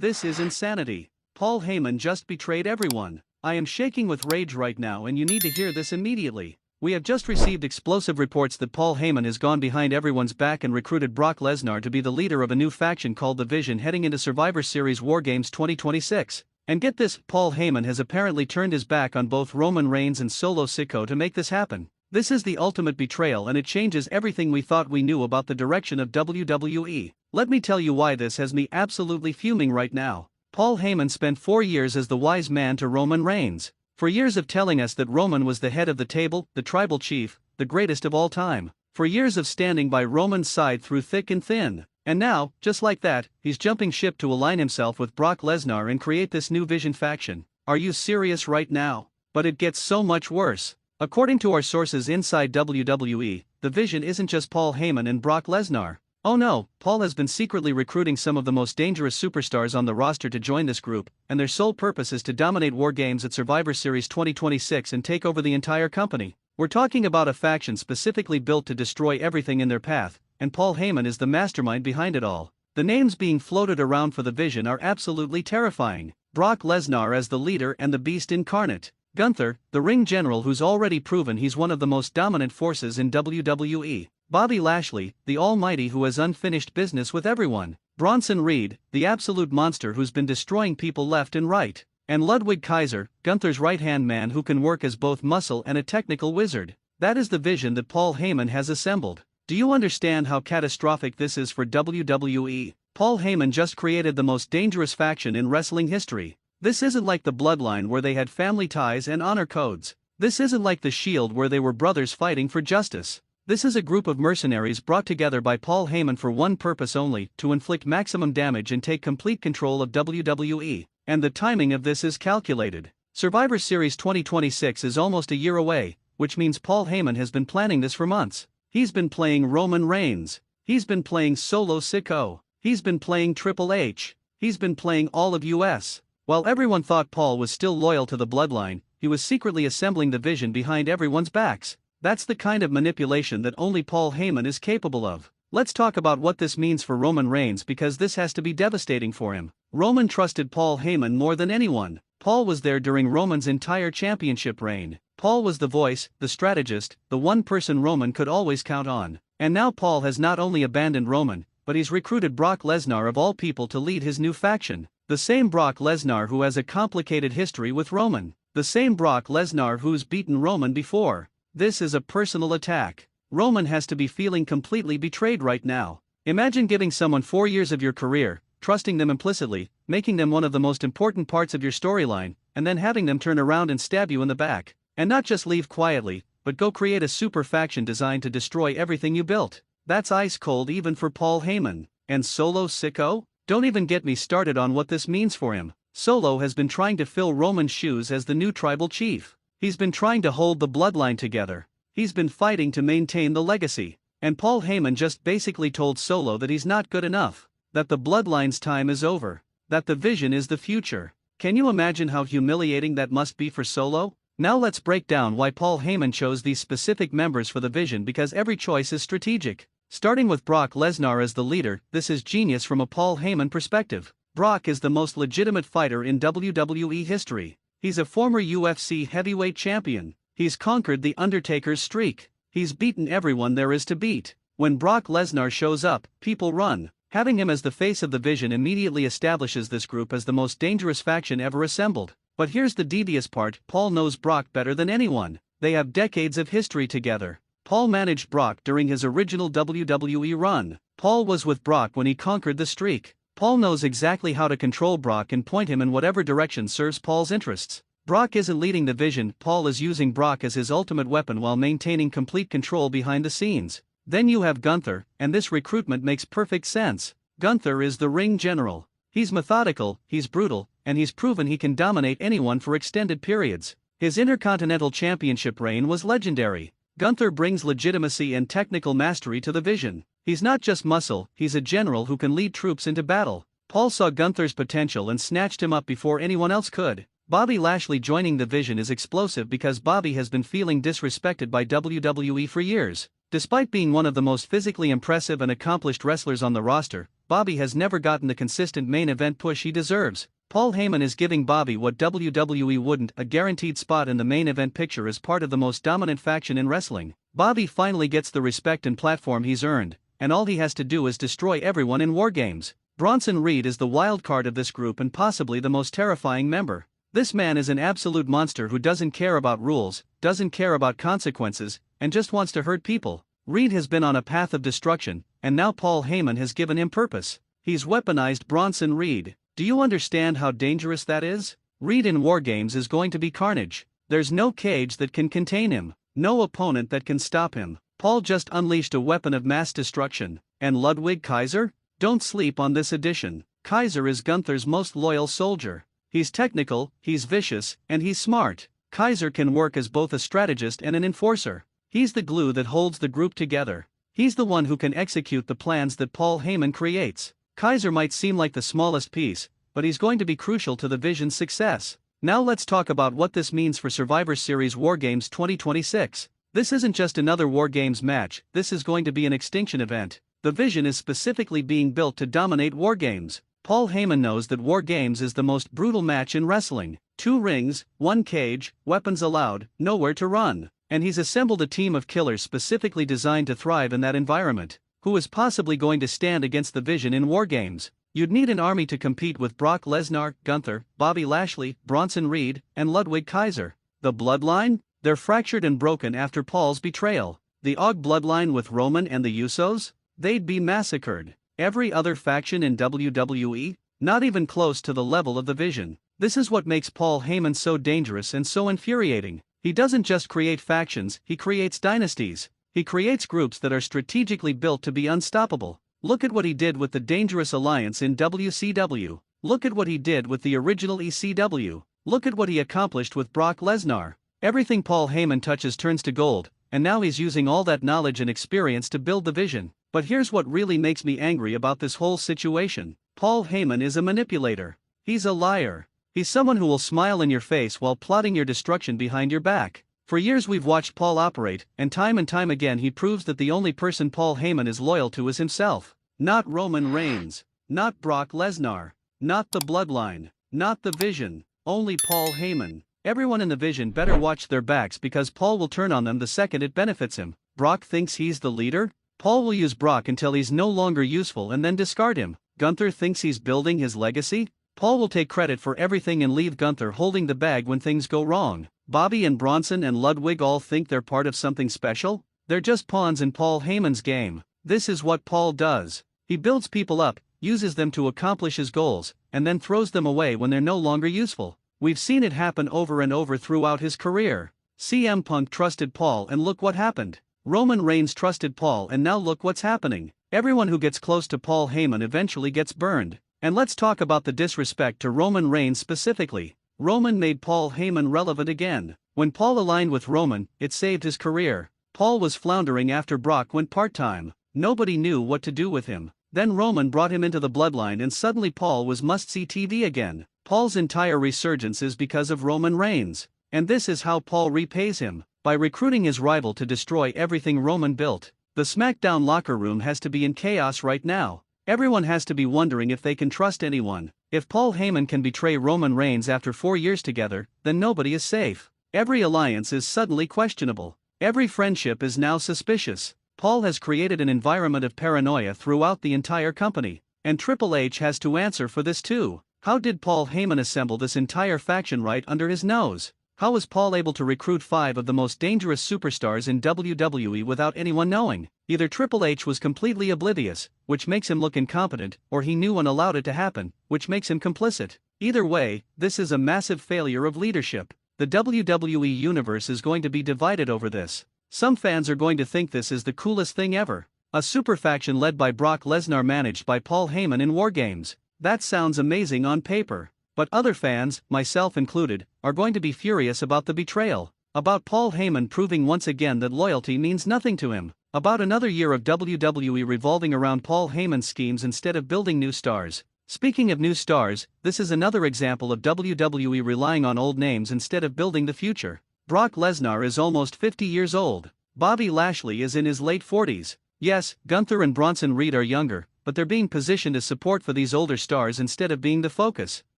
This is insanity. Paul Heyman just betrayed everyone. I am shaking with rage right now and you need to hear this immediately. We have just received explosive reports that Paul Heyman has gone behind everyone's back and recruited Brock Lesnar to be the leader of a new faction called the Vision heading into Survivor Series WarGames 2026. And get this, Paul Heyman has apparently turned his back on both Roman Reigns and Solo Sikoa to make this happen. This is the ultimate betrayal and it changes everything we thought we knew about the direction of WWE. Let me tell you why this has me absolutely fuming right now. Paul Heyman spent 4 years as the wise man to Roman Reigns. For years of telling us that Roman was the head of the table, the tribal chief, the greatest of all time. For years of standing by Roman's side through thick and thin. And now, just like that, he's jumping ship to align himself with Brock Lesnar and create this new Vision faction. Are you serious right now? But it gets so much worse. According to our sources inside WWE, the Vision isn't just Paul Heyman and Brock Lesnar. Oh no, Paul has been secretly recruiting some of the most dangerous superstars on the roster to join this group, and their sole purpose is to dominate WarGames at Survivor Series 2026 and take over the entire company. We're talking about a faction specifically built to destroy everything in their path, and Paul Heyman is the mastermind behind it all. The names being floated around for the Vision are absolutely terrifying. Brock Lesnar as the leader and the beast incarnate. Gunther, the ring general who's already proven he's one of the most dominant forces in WWE. Bobby Lashley, the almighty who has unfinished business with everyone. Bronson Reed, the absolute monster who's been destroying people left and right. And Ludwig Kaiser, Gunther's right-hand man who can work as both muscle and a technical wizard. That is the Vision that Paul Heyman has assembled. Do you understand how catastrophic this is for WWE? Paul Heyman just created the most dangerous faction in wrestling history. This isn't like the Bloodline where they had family ties and honor codes. This isn't like the Shield where they were brothers fighting for justice. This is a group of mercenaries brought together by Paul Heyman for one purpose only, to inflict maximum damage and take complete control of WWE. And the timing of this is calculated. Survivor Series 2026 is almost a year away, which means Paul Heyman has been planning this for months. He's been playing Roman Reigns. He's been playing Solo Sikoa. He's been playing Triple H. He's been playing all of US. While everyone thought Paul was still loyal to the Bloodline, he was secretly assembling the Vision behind everyone's backs. That's the kind of manipulation that only Paul Heyman is capable of. Let's talk about what this means for Roman Reigns because this has to be devastating for him. Roman trusted Paul Heyman more than anyone. Paul was there during Roman's entire championship reign. Paul was the voice, the strategist, the one person Roman could always count on. And now Paul has not only abandoned Roman, but he's recruited Brock Lesnar of all people to lead his new faction. The same Brock Lesnar who has a complicated history with Roman. The same Brock Lesnar who's beaten Roman before. This is a personal attack. Roman has to be feeling completely betrayed right now. Imagine giving someone 4 years of your career, trusting them implicitly, making them one of the most important parts of your storyline, and then having them turn around and stab you in the back. And not just leave quietly, but go create a super faction designed to destroy everything you built. That's ice cold even for Paul Heyman. And Solo Sikoa? Don't even get me started on what this means for him. Solo has been trying to fill Roman's shoes as the new tribal chief. He's been trying to hold the bloodline together. He's been fighting to maintain the legacy. And Paul Heyman just basically told Solo that he's not good enough. That the bloodline's time is over. That the Vision is the future. Can you imagine how humiliating that must be for Solo? Now let's break down why Paul Heyman chose these specific members for the Vision because every choice is strategic. Starting with Brock Lesnar as the leader, this is genius from a Paul Heyman perspective. Brock is the most legitimate fighter in WWE history. He's a former UFC heavyweight champion. He's conquered The Undertaker's streak. He's beaten everyone there is to beat. When Brock Lesnar shows up, people run. Having him as the face of the Vision immediately establishes this group as the most dangerous faction ever assembled. But here's the devious part, Paul knows Brock better than anyone. They have decades of history together. Paul managed Brock during his original WWE run. Paul was with Brock when he conquered the streak. Paul knows exactly how to control Brock and point him in whatever direction serves Paul's interests. Brock isn't leading the Vision, Paul is using Brock as his ultimate weapon while maintaining complete control behind the scenes. Then you have Gunther, and this recruitment makes perfect sense. Gunther is the ring general. He's methodical, he's brutal, and he's proven he can dominate anyone for extended periods. His Intercontinental Championship reign was legendary. Gunther brings legitimacy and technical mastery to the Vision. He's not just muscle, he's a general who can lead troops into battle. Paul saw Gunther's potential and snatched him up before anyone else could. Bobby Lashley joining the Vision is explosive because Bobby has been feeling disrespected by WWE for years. Despite being one of the most physically impressive and accomplished wrestlers on the roster, Bobby has never gotten the consistent main event push he deserves. Paul Heyman is giving Bobby what WWE wouldn't, a guaranteed spot in the main event picture as part of the most dominant faction in wrestling. Bobby finally gets the respect and platform he's earned, and all he has to do is destroy everyone in WarGames. Bronson Reed is the wild card of this group and possibly the most terrifying member. This man is an absolute monster who doesn't care about rules, doesn't care about consequences, and just wants to hurt people. Reed has been on a path of destruction, and now Paul Heyman has given him purpose. He's weaponized Bronson Reed. Do you understand how dangerous that is? Reed in WarGames is going to be carnage. There's no cage that can contain him, no opponent that can stop him. Paul just unleashed a weapon of mass destruction. And Ludwig Kaiser? Don't sleep on this addition. Kaiser is Gunther's most loyal soldier. He's technical, he's vicious, and he's smart. Kaiser can work as both a strategist and an enforcer. He's the glue that holds the group together. He's the one who can execute the plans that Paul Heyman creates. Kaiser might seem like the smallest piece, but he's going to be crucial to the Vision's success. Now let's talk about what this means for Survivor Series WarGames 2026. This isn't just another WarGames match, this is going to be an extinction event. The Vision is specifically being built to dominate WarGames. Paul Heyman knows that WarGames is the most brutal match in wrestling. 2 rings, 1 cage, weapons allowed, nowhere to run. And he's assembled a team of killers specifically designed to thrive in that environment. Who is possibly going to stand against the Vision in WarGames? You'd need an army to compete with Brock Lesnar, Gunther, Bobby Lashley, Bronson Reed, and Ludwig Kaiser. The Bloodline? They're fractured and broken after Paul's betrayal. The Og Bloodline with Roman and the Usos? They'd be massacred. Every other faction in WWE? Not even close to the level of the Vision. This is what makes Paul Heyman so dangerous and so infuriating. He doesn't just create factions, he creates dynasties. He creates groups that are strategically built to be unstoppable. Look at what he did with the Dangerous Alliance in WCW. Look at what he did with the original ECW. Look at what he accomplished with Brock Lesnar. Everything Paul Heyman touches turns to gold, and now he's using all that knowledge and experience to build the Vision. But here's what really makes me angry about this whole situation. Paul Heyman is a manipulator. He's a liar. He's someone who will smile in your face while plotting your destruction behind your back. For years we've watched Paul operate, and time again he proves that the only person Paul Heyman is loyal to is himself. Not Roman Reigns. Not Brock Lesnar. Not the Bloodline. Not the Vision. Only Paul Heyman. Everyone in the Vision better watch their backs because Paul will turn on them the second it benefits him. Brock thinks he's the leader? Paul will use Brock until he's no longer useful and then discard him. Gunther thinks he's building his legacy? Paul will take credit for everything and leave Gunther holding the bag when things go wrong. Bobby and Bronson and Ludwig all think they're part of something special? They're just pawns in Paul Heyman's game. This is what Paul does. He builds people up, uses them to accomplish his goals, and then throws them away when they're no longer useful. We've seen it happen over and over throughout his career. CM Punk trusted Paul and look what happened. Roman Reigns trusted Paul and now look what's happening. Everyone who gets close to Paul Heyman eventually gets burned. And let's talk about the disrespect to Roman Reigns specifically. Roman made Paul Heyman relevant again. When Paul aligned with Roman, it saved his career. Paul was floundering after Brock went part-time. Nobody knew what to do with him. Then Roman brought him into the Bloodline and suddenly Paul was must-see TV again. Paul's entire resurgence is because of Roman Reigns. And this is how Paul repays him, by recruiting his rival to destroy everything Roman built. The SmackDown locker room has to be in chaos right now. Everyone has to be wondering if they can trust anyone. If Paul Heyman can betray Roman Reigns after 4 years together, then nobody is safe. Every alliance is suddenly questionable. Every friendship is now suspicious. Paul has created an environment of paranoia throughout the entire company. And Triple H has to answer for this too. How did Paul Heyman assemble this entire faction right under his nose? How was Paul able to recruit 5 of the most dangerous superstars in WWE without anyone knowing? Either Triple H was completely oblivious, which makes him look incompetent, or he knew and allowed it to happen, which makes him complicit. Either way, this is a massive failure of leadership. The WWE Universe is going to be divided over this. Some fans are going to think this is the coolest thing ever. A super faction led by Brock Lesnar managed by Paul Heyman in WarGames. That sounds amazing on paper. But other fans, myself included, are going to be furious about the betrayal. About Paul Heyman proving once again that loyalty means nothing to him. About another year of WWE revolving around Paul Heyman's schemes instead of building new stars. Speaking of new stars, this is another example of WWE relying on old names instead of building the future. Brock Lesnar is almost 50 years old. Bobby Lashley is in his late 40s. Yes, Gunther and Bronson Reed are younger, but but they're being positioned as support for these older stars instead of being the focus.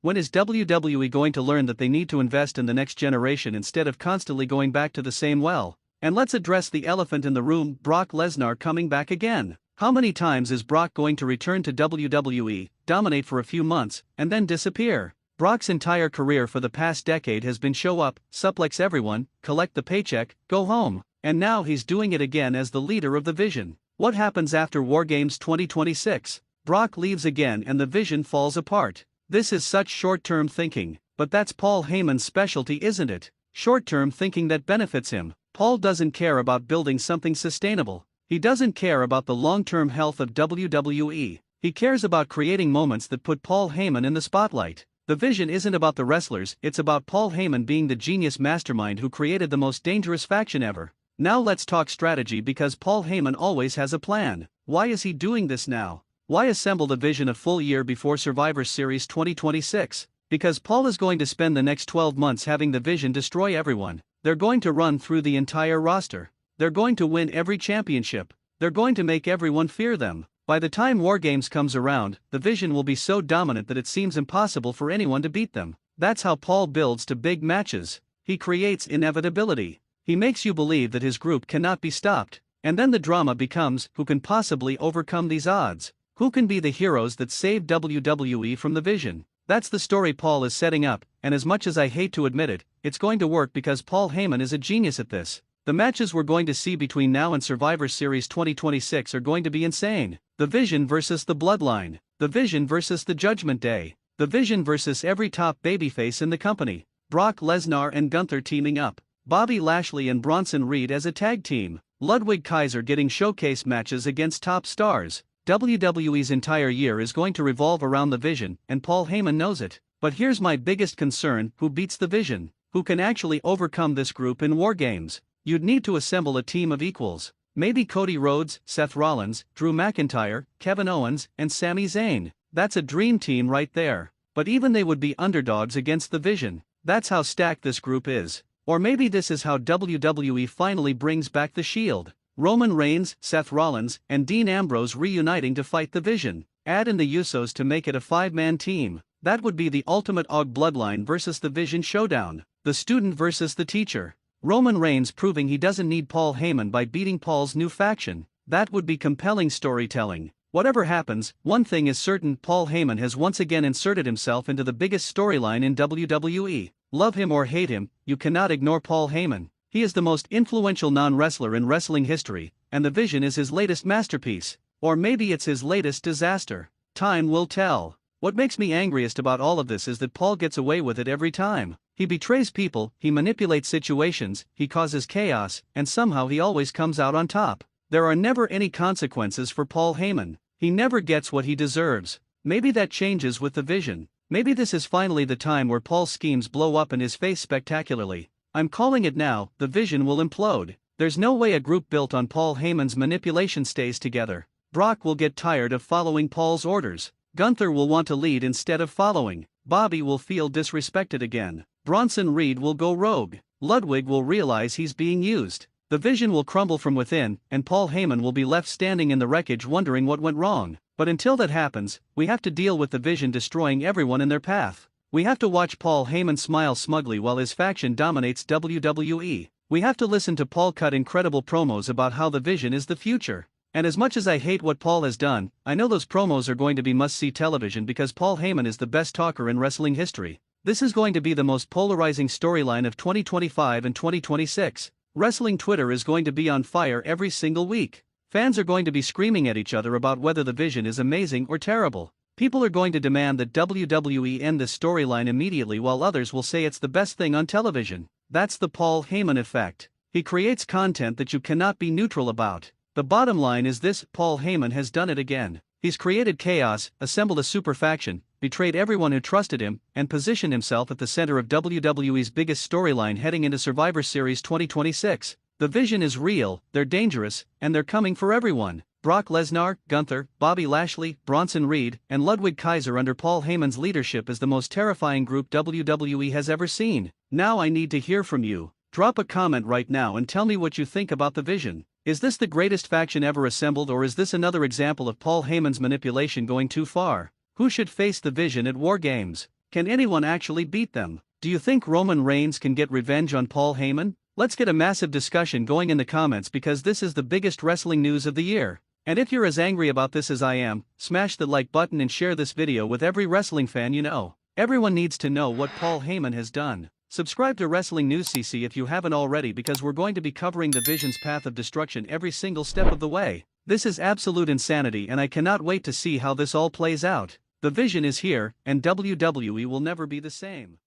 When is WWE going to learn that they need to invest in the next generation instead of constantly going back to the same well? And let's address the elephant in the room, Brock Lesnar coming back again. How many times is Brock going to return to WWE, dominate for a few months, and then disappear? Brock's entire career for the past decade has been show up, suplex everyone, collect the paycheck, go home. And now he's doing it again as the leader of the Vision. What happens after WarGames 2026? Brock leaves again and the Vision falls apart. This is such short-term thinking, but that's Paul Heyman's specialty, isn't it? Short-term thinking that benefits him. Paul doesn't care about building something sustainable. He doesn't care about the long-term health of WWE. He cares about creating moments that put Paul Heyman in the spotlight. The Vision isn't about the wrestlers, it's about Paul Heyman being the genius mastermind who created the most dangerous faction ever. Now let's talk strategy, because Paul Heyman always has a plan. Why is he doing this now? Why assemble the Vision a full year before Survivor Series 2026? Because Paul is going to spend the next 12 months having the Vision destroy everyone. They're going to run through the entire roster. They're going to win every championship. They're going to make everyone fear them. By the time WarGames comes around, the Vision will be so dominant that it seems impossible for anyone to beat them. That's how Paul builds to big matches. He creates inevitability. He makes you believe that his group cannot be stopped. And then the drama becomes, who can possibly overcome these odds? Who can be the heroes that save WWE from the Vision? That's the story Paul is setting up, and as much as I hate to admit it, it's going to work because Paul Heyman is a genius at this. The matches we're going to see between now and Survivor Series 2026 are going to be insane. The Vision versus the Bloodline. The Vision versus the Judgment Day. The Vision versus every top babyface in the company. Brock Lesnar and Gunther teaming up. Bobby Lashley and Bronson Reed as a tag team. Ludwig Kaiser getting showcase matches against top stars. WWE's entire year is going to revolve around the Vision, and Paul Heyman knows it. But here's my biggest concern: who beats the Vision? Who can actually overcome this group in WarGames? You'd need to assemble a team of equals. Maybe Cody Rhodes, Seth Rollins, Drew McIntyre, Kevin Owens, and Sami Zayn. That's a dream team right there. But even they would be underdogs against the Vision. That's how stacked this group is. Or maybe this is how WWE finally brings back the Shield. Roman Reigns, Seth Rollins, and Dean Ambrose reuniting to fight the Vision. Add in the Usos to make it a 5-man team. That would be the ultimate OG Bloodline versus the Vision showdown. The student versus the teacher. Roman Reigns proving he doesn't need Paul Heyman by beating Paul's new faction. That would be compelling storytelling. Whatever happens, one thing is certain: Paul Heyman has once again inserted himself into the biggest storyline in WWE. Love him or hate him, you cannot ignore Paul Heyman. He is the most influential non-wrestler in wrestling history, and the Vision is his latest masterpiece. Or maybe it's his latest disaster. Time will tell. What makes me angriest about all of this is that Paul gets away with it every time. He betrays people, he manipulates situations, he causes chaos, and somehow he always comes out on top. There are never any consequences for Paul Heyman. He never gets what he deserves. Maybe that changes with the Vision. Maybe this is finally the time where Paul's schemes blow up in his face spectacularly. I'm calling it now: the Vision will implode. There's no way a group built on Paul Heyman's manipulation stays together. Brock will get tired of following Paul's orders. Gunther will want to lead instead of following. Bobby will feel disrespected again. Bronson Reed will go rogue. Ludwig will realize he's being used. The Vision will crumble from within, and Paul Heyman will be left standing in the wreckage wondering what went wrong. But until that happens, we have to deal with the Vision destroying everyone in their path. We have to watch Paul Heyman smile smugly while his faction dominates WWE. We have to listen to Paul cut incredible promos about how the Vision is the future. And as much as I hate what Paul has done, I know those promos are going to be must-see television because Paul Heyman is the best talker in wrestling history. This is going to be the most polarizing storyline of 2025 and 2026. Wrestling Twitter is going to be on fire every single week. Fans are going to be screaming at each other about whether the Vision is amazing or terrible. People are going to demand that WWE end this storyline immediately, while others will say it's the best thing on television. That's the Paul Heyman effect. He creates content that you cannot be neutral about. The bottom line is this: Paul Heyman has done it again. He's created chaos, assembled a super faction, betrayed everyone who trusted him, and positioned himself at the center of WWE's biggest storyline heading into Survivor Series 2026. The Vision is real, they're dangerous, and they're coming for everyone. Brock Lesnar, Gunther, Bobby Lashley, Bronson Reed, and Ludwig Kaiser under Paul Heyman's leadership is the most terrifying group WWE has ever seen. Now I need to hear from you. Drop a comment right now and tell me what you think about the Vision. Is this the greatest faction ever assembled, or is this another example of Paul Heyman's manipulation going too far? Who should face the Vision at WarGames? Can anyone actually beat them? Do you think Roman Reigns can get revenge on Paul Heyman? Let's get a massive discussion going in the comments, because this is the biggest wrestling news of the year. And if you're as angry about this as I am, smash the like button and share this video with every wrestling fan you know. Everyone needs to know what Paul Heyman has done. Subscribe to WrestlingNewsCC if you haven't already, because we're going to be covering the Vision's path of destruction every single step of the way. This is absolute insanity, and I cannot wait to see how this all plays out. The Vision is here, and WWE will never be the same.